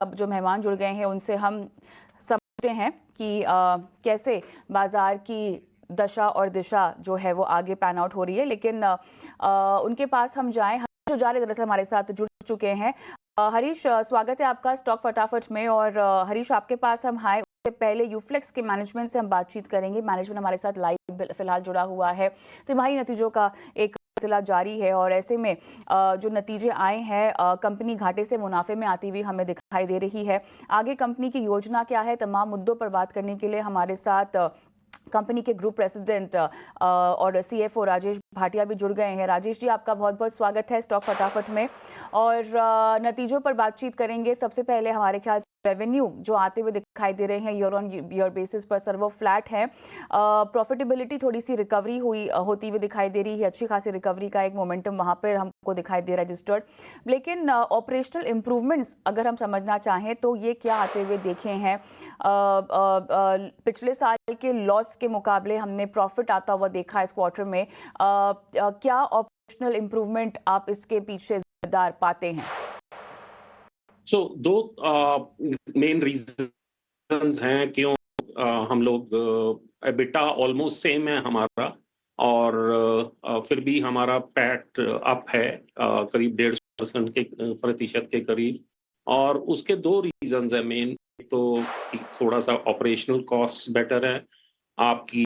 अब जो मेहमान जुड़ गए हैं उनसे हम समझते हैं कि कैसे बाजार की दशा और दिशा जो है वो आगे पैन आउट हो रही है। लेकिन उनके पास हम जाएं। हरीश उजाले दरअसल हमारे साथ जुड़ चुके हैं। हरीश, स्वागत है आपका स्टॉक फटाफट में। और हरीश, आपके पास हम आए उससे पहले यूफ्लेक्स के मैनेजमेंट से हम बातचीत करेंगे। मैनेजमेंट हमारे साथ लाइव फिलहाल जुड़ा हुआ है। तिमाही नतीजों का एक सिलसिला जारी है और ऐसे में जो नतीजे आए हैं, कंपनी घाटे से मुनाफे में आती हुई हमें दिखाई दे रही है। आगे कंपनी की योजना क्या है, तमाम मुद्दों पर बात करने के लिए हमारे साथ कंपनी के ग्रुप प्रेसिडेंट और सीएफओ राजेश भाटिया भी जुड़ गए हैं। राजेश जी, आपका बहुत बहुत स्वागत है स्टॉक फटाफट में। और नतीजों पर बातचीत करेंगे। सबसे पहले हमारे ख्याल से रेवेन्यू जो आते हुए दिखाई दे रहे हैं ईयर ऑन ईयर बेसिस पर सर वो फ्लैट है। प्रॉफिटेबिलिटी थोड़ी सी रिकवरी होती हुई दिखाई दे रही है। अच्छी खासी रिकवरी का एक मोमेंटम वहां पर हमको दिखाई दे रहा है रजिस्टर्ड। लेकिन ऑपरेशनल इंप्रूवमेंट्स अगर हम समझना चाहें तो ये क्या आते हुए देखे हैं? पिछले साल के लॉस के मुकाबले हमने प्रॉफिट आता हुआ देखा इस क्वार्टर में। क्या ऑपरेशनल इंप्रूवमेंट आप इसके पीछे जिम्मेदार पाते हैं? दो मेन रीजंस हैं क्यों हम लोग एबिटा ऑलमोस्ट सेम है हमारा, और फिर भी हमारा पैट अप है करीब 1.5% के प्रतिशत के करीब। और उसके दो रीजंस है मेन। तो थोड़ा सा ऑपरेशनल कॉस्ट बेटर है आपकी,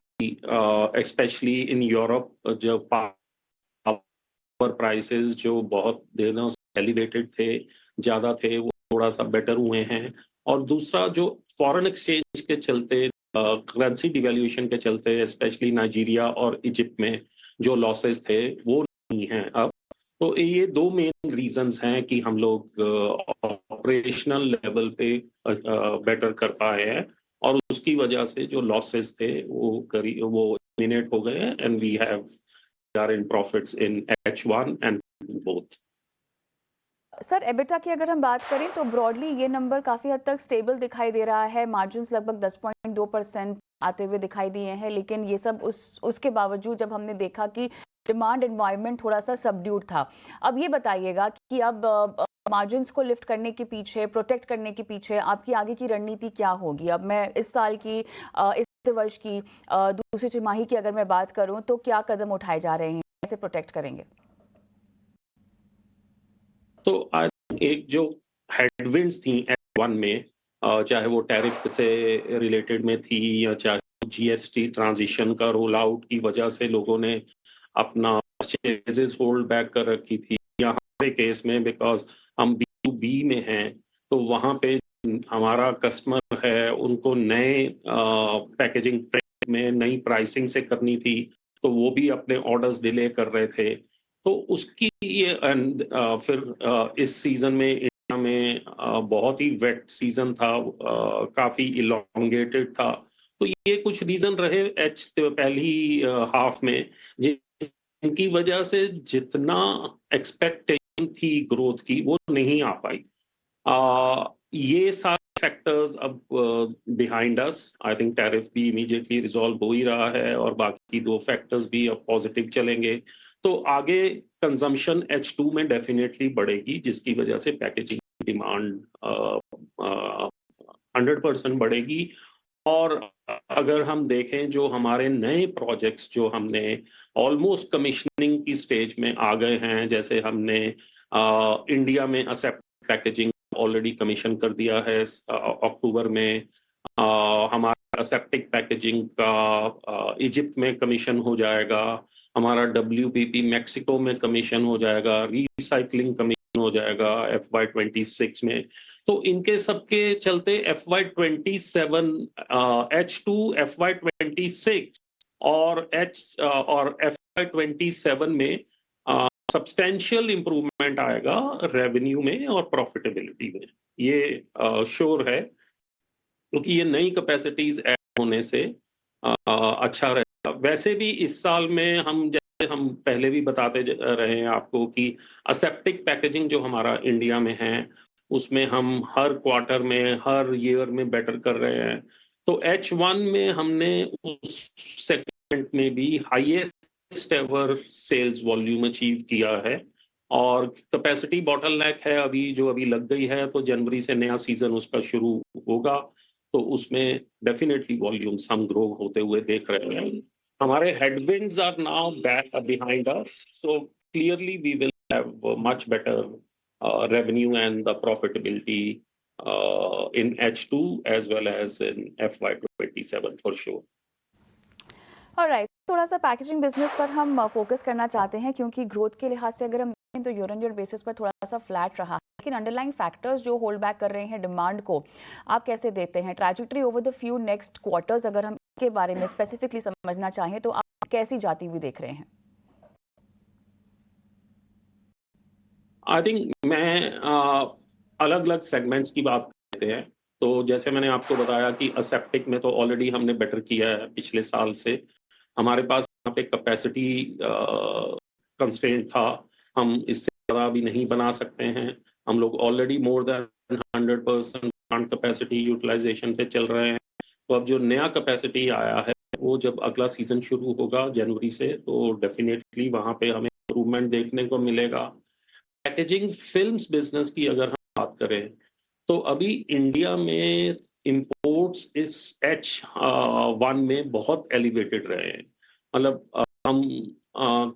स्पेशली इन यूरोप जो पावर प्राइसेस जो बहुत दिनों से एलिवेटेड थे, ज़्यादा थे, वो थोड़ा सा बेटर हुए हैं। और दूसरा जो फॉरेन एक्सचेंज के चलते, करेंसी डिवैल्यूएशन के चलते, स्पेशली नाइजीरिया और इजिप्ट में जो लॉसेस थे वो नहीं हैं अब। तो ये दो मेन रीजंस हैं कि हम लोग ऑपरेशनल लेवल पे बेटर कर पाए हैं, और उसकी वजह से जो लॉसेस थे वो एलिमिनेट हो गए हैं, and we have are in profits in H1 and both. Sir, EBITDA की अगर हम बात करें तो ब्रॉडली ये नंबर काफ़ी हद तक स्टेबल दिखाई दे रहा है। मार्जिन्स लगभग 10.2% आते हुए दिखाई दिए हैं। लेकिन ये सब उसके बावजूद जब हमने देखा कि डिमांड एनवायरनमेंट थोड़ा सा सबड्यूड था। अब ये बताइएगा कि अब मार्जिन्स को लिफ्ट करने के पीछे, प्रोटेक्ट करने के पीछे आपकी आगे की रणनीति क्या होगी? अब मैं इस साल की, इस वर्ष की दूसरी तिमाही की अगर मैं बात करूं तो क्या कदम उठाए जा रहे हैं, कैसे प्रोटेक्ट करेंगे? तो एक जो हेडविंड्स थी H1 में, चाहे वो टैरिफ से रिलेटेड में थी या चाहे जीएसटी ट्रांजिशन का रोल आउट की वजह से लोगों ने अपना परचेजेस होल्ड बैक कर रखी थी, या हमारे केस में बिकॉज हम B2B में हैं, तो वहाँ पे हमारा कस्टमर है, उनको नए पैकेजिंग में नई प्राइसिंग से करनी थी, तो वो भी अपने ऑर्डर्स डिले कर रहे थे। तो उसकी ये फिर इस सीजन में इंडिया में बहुत ही वेट सीजन था, काफी इलोंगेटेड था। तो ये कुछ रीजन रहे पहली हाफ में, जिनकी वजह से जितना एक्सपेक्टेशन थी ग्रोथ की वो नहीं आ पाई। ये सारे फैक्टर्स अब behind us. I think tariff भी इमीडिएटली रिजॉल्व हो ही रहा है, और बाकी दो फैक्टर्स भी अब पॉजिटिव चलेंगे। तो आगे कंजम्पशन H2 में डेफिनेटली बढ़ेगी, जिसकी वजह से पैकेजिंग डिमांड 100% बढ़ेगी। और अगर हम देखें जो हमारे नए प्रोजेक्ट्स जो हमने ऑलमोस्ट कमिश्निंग की स्टेज में आ गए हैं, जैसे हमने इंडिया में असेप्ट पैकेजिंग ऑलरेडी कमीशन कर दिया है अक्टूबर में, हमारा असेप्टिक पैकेजिंग का इजिप्ट में कमीशन हो जाएगा, हमारा WPP मैक्सिको में कमीशन हो जाएगा, रीसाइक्लिंग कमीशन हो जाएगा FY26 में। तो इनके सबके चलते FY27 H2 FY26 और FY27 में सब्सटेंशियल इंप्रूवमेंट आएगा रेवेन्यू में और प्रॉफिटेबिलिटी में, ये श्योर है, क्योंकि ये नई कैपेसिटीज ऐड होने से अच्छा रहेगा। वैसे भी इस साल में हम, जैसे हम पहले भी बताते रहे हैं आपको, कि असेप्टिक पैकेजिंग जो हमारा इंडिया में है उसमें हम हर क्वार्टर में, हर ईयर में बेटर कर रहे हैं। तो H1 में हमने उस सेगमेंट में भी highest ever sales volume achieve किया है, और कैपेसिटी बॉटलनेक है अभी, जो अभी लग गई है, तो जनवरी से नया सीजन उसका शुरू होगा, तो उसमें डेफिनेटली वॉल्यूम्स हम ग्रो होते हुए देख रहे हैं। हमारे headwinds are now back behind us, so clearly we will have much better revenue and the profitability in H2 as well as in FY27 for sure. Alright, थोड़ा सा पैकेजिंग बिजनेस पर हम फोकस करना चाहते हैं, क्योंकि ग्रोथ के लिहाज से अगर हम देखें तो ईयर ऑन ईयर बेसिस पर थोड़ा सा फ्लैट रहा, लेकिन अंडरलाइंग फैक्टर्स जो होल्ड बैक कर रहे हैं डिमांड को, आप कैसे देखते हैं trajectory over the few next quarters? अगर हम इसके बारे में स्पेसिफिकली समझना चाहें तो आप कैसी जाती हुई देख रहे हैं? आई थिंक मैं अलग अलग सेगमेंट्स की बात करते हैं, तो जैसे मैंने आपको बताया कि असेप्टिक में तो ऑलरेडी हमने बेटर किया है पिछले साल से। हमारे पास यहाँ पे कैपेसिटी कंस्ट्रेंट था, हम इससे ज़्यादा भी नहीं बना सकते हैं। हम लोग already more than 100% plant capacity utilisation पे चल रहे हैं। तो अब जो नया कैपेसिटी आया है, वो जब अगला सीजन शुरू होगा जनवरी से, तो डेफिनेटली वहाँ पे हमें इम्प्रूवमेंट देखने को मिलेगा। पैकेजिंग फिल्म्स बिजनेस की अगर हम बात करें, तो अभी इंडिया में इंपोर्ट्स इस H1 में बहुत एलिवेटेड रहे हैं। मतलब हम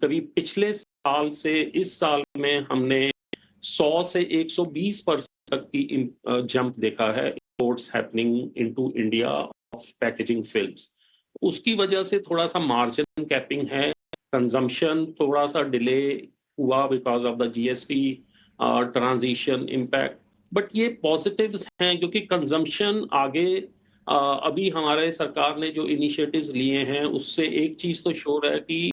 करीब पिछले साल से इस साल में हमने 100 से 120% तक की जंप देखा है imports happening into India of packaging films. उसकी वजह से थोड़ा सा मार्जिन कैपिंग है, कंजम्पशन थोड़ा सा डिले हुआ because of the GST transition impact, but ये पॉजिटिव्स हैं क्योंकि कंजम्पशन आगे अभी हमारे सरकार ने जो इनिशिएटिव्स लिए हैं उससे एक चीज तो श्योर है कि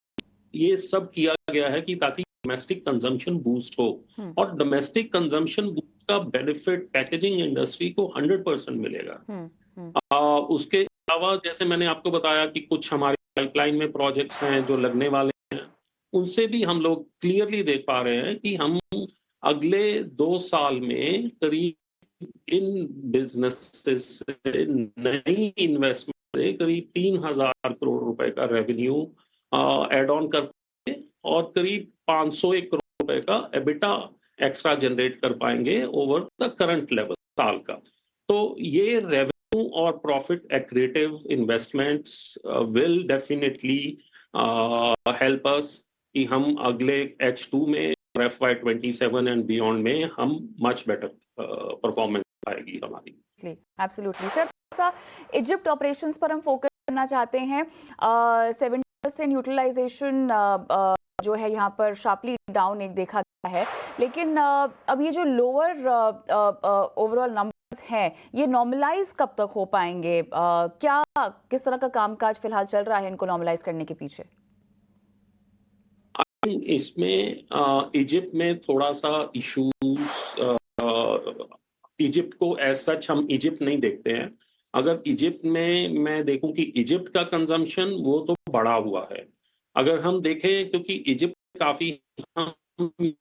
ये सब किया गया है कि ताकि डोमेस्टिक कंजम्पशन बूस्ट हो, और डोमेस्टिक कंजम्पशन बूस्ट का बेनिफिट पैकेजिंग इंडस्ट्री को 100% मिलेगा। उसके अलावा जैसे मैंने आपको बताया कि कुछ हमारे पाइपलाइन में प्रोजेक्ट्स हैं जो लगने वाले हैं, उनसे भी हम लोग क्लियरली देख पा रहे हैं कि हम अगले 2 साल में करीब इन बिजनेसेस से, नई इन्वेस्टमेंट से करीब 3,000 करोड़ रुपए का रेवेन्यू एड ऑन कर पाएंगे और करीब 501 करोड़ रुपए का एबिटा एक्स्ट्रा जनरेट कर पाएंगे ओवर द करंट लेवल साल का। तो ये रेवेन्यू और profit accretive investments will definitely help us कि हम अगले H2 में और FY27 एंड बियॉन्ड में हम मच बेटर परफॉर्मेंस आएगी हमारी। एब्सोल्युटली सर, थोड़ा सा इजिप्ट ऑपरेशंस पर हम फोकस करना चाहते हैं। 70% यूटिलाइजेशन जो है यहाँ पर शार्पली डाउन एक देखा गया है, लेकिन अब ये जो लोअर ओवरऑल नंबर्स हैं, ये नॉर्मलाइज कब तक हो पाएंगे? क्या किस तरह का कामकाज फिलहाल चल रहा है इनको नॉर्मलाइज करने के पीछे? इसमें इजिप्ट में थोड़ा सा इश्यूज, इजिप्ट को एज सच हम इजिप्ट नहीं देखते हैं। अगर इजिप्ट में मैं देखूं कि इजिप्ट का कंजम्पशन वो तो बढ़ा हुआ है। अगर हम देखें, क्योंकि इजिप्ट काफी हम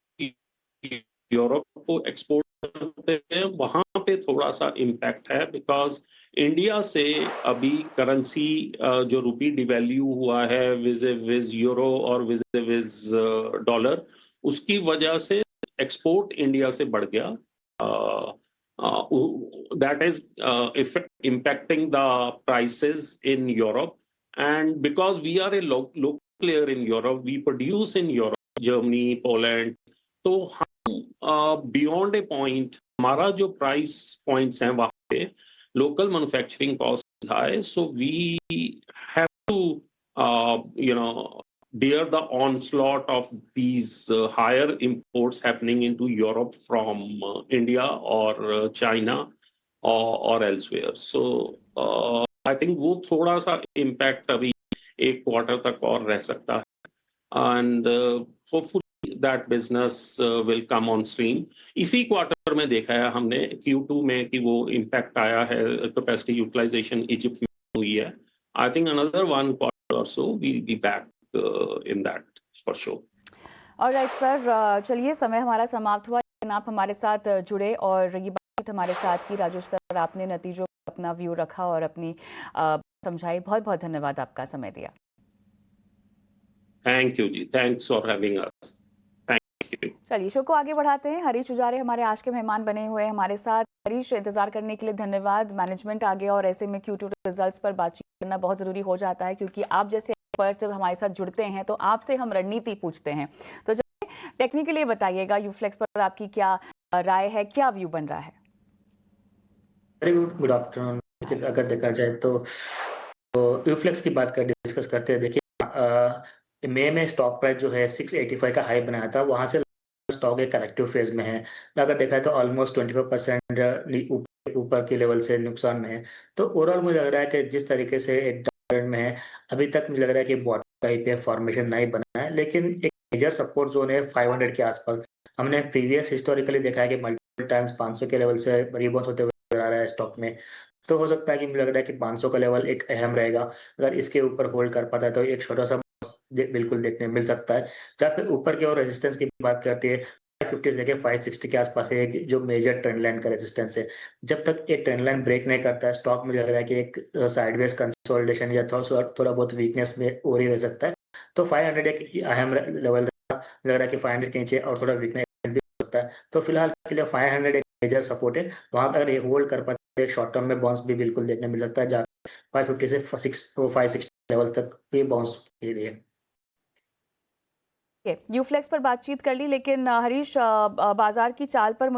यूरोप को एक्सपोर्ट करते हैं, वहां पे थोड़ा सा इम्पैक्ट है बिकॉज इंडिया से अभी करेंसी जो रुपी डिवैल्यू हुआ है विज यूरो और विज डॉलर, उसकी वजह से एक्सपोर्ट इंडिया से बढ़ गया। that is impacting the prices in Europe, and because we are a local player in Europe, we produce in Europe, Germany, Poland, तो हम beyond a point हमारा जो price points हैं वहाँ पे local manufacturing cost is high, so we have to bear the onslaught of these higher imports happening into Europe from India or China or elsewhere. So I think वो थोड़ा सा impact अभी एक quarter तक और रह सकता है, and hopefully that business will come on stream. इसी क्वार्टर में देखा है हमने Q2 में कि वो impact आया है, capacity utilization इजिप्ट में हुई है. I think another 1 quarter or so we'll be back in that for sure. Alright sir, चलिए समय हमारा समाप्त हुआ, लेकिन आप हमारे साथ जुड़े और ये बात हमारे साथ की। राजेश सर, आपने नतीजों पर अपना व्यू रखा और अपनी समझाई। बहुत बहुत धन्यवाद, आपका समय दिया। थैंक यू जी, thanks for having us. Thank you. चलिए शो को आगे बढ़ाते हैं। हरीश जुजारे हमारे आज के मेहमान बने हुए हैं हमारे साथ। हरीश, इंतजार करने के लिए धन्यवाद। मैनेजमेंट आ गया और ऐसे में Q2 रिजल्ट्स पर बातचीत करना बहुत जरूरी हो जाता है, क्योंकि आप जैसे एक्सपर्ट जब हमारे साथ जुड़ते हैं तो आपसे हम रणनीति पूछते हैं। तो चलिए टेक्निकली बताइएगा, यूफ्लेक्स पर आपकी क्या राय है, क्या व्यू बन रहा है? Very good good afternoon. देखिए, अगर देखा जाए तो यूफ्लेक्स की बात कर डिस्कस करते हैं। देखिए, मई में स्टॉक प्राइस जो है 685 का हाई बनाया था, वहां से स्टॉक एक करेक्टिव फेज में है। अगर देखा जाए तो ऑलमोस्ट 25% ऊपर के लेवल से नुकसान में है। तो ओवरऑल मुझे लग रहा है कि जिस तरीके से एक डाउन में है, अभी तक मुझे लग रहा है कि बॉटम कहीं पे फॉर्मेशन नहीं बना है, लेकिन एक मेजर सपोर्ट जोन है 500 के आसपास। हमने प्रीवियस हिस्टोरिकली देखा है कि मल्टीपल टाइम्स 500 के लेवल से रिबाउंस होते हुए नजर आ रहा है स्टॉक में। तो हो सकता है कि मुझे लग रहा है कि 500 का लेवल एक अहम रहेगा। अगर इसके ऊपर होल्ड कर पाता है तो एक छोटा सा बिल्कुल देखने मिल सकता है। जहाँ पे ऊपर की ओर रेजिस्टेंस की बात करती है, 550 से लेके 560 के आसपास है एक जो मेजर ट्रेंड लाइन का रेजिस्टेंस है। जब तक ये ट्रेंड लाइन ब्रेक नहीं करता है, स्टॉक मुझे लग रहा है कि एक साइडवेज कंसोलिडेशन या थोड़ा बहुत वीकनेस में और ही रह सकता है। तो 500 एक अहम लेवल लग रहा है कि 500 के नीचे और थोड़ा वीकनेस भी हो सकता है। तो फिलहाल के लिए 500 एक मेजर सपोर्ट है। वहां पर अगर ये होल्ड कर पाते हैं, शॉर्ट टर्म में बाउंस भी बिल्कुल देखने मिल सकता है, जहाँ 550 से 560 लेवल तक ये बाउंस के लिए। यूफ्लेक्स पर बातचीत कर ली, लेकिन हरीश, बाजार की चाल पर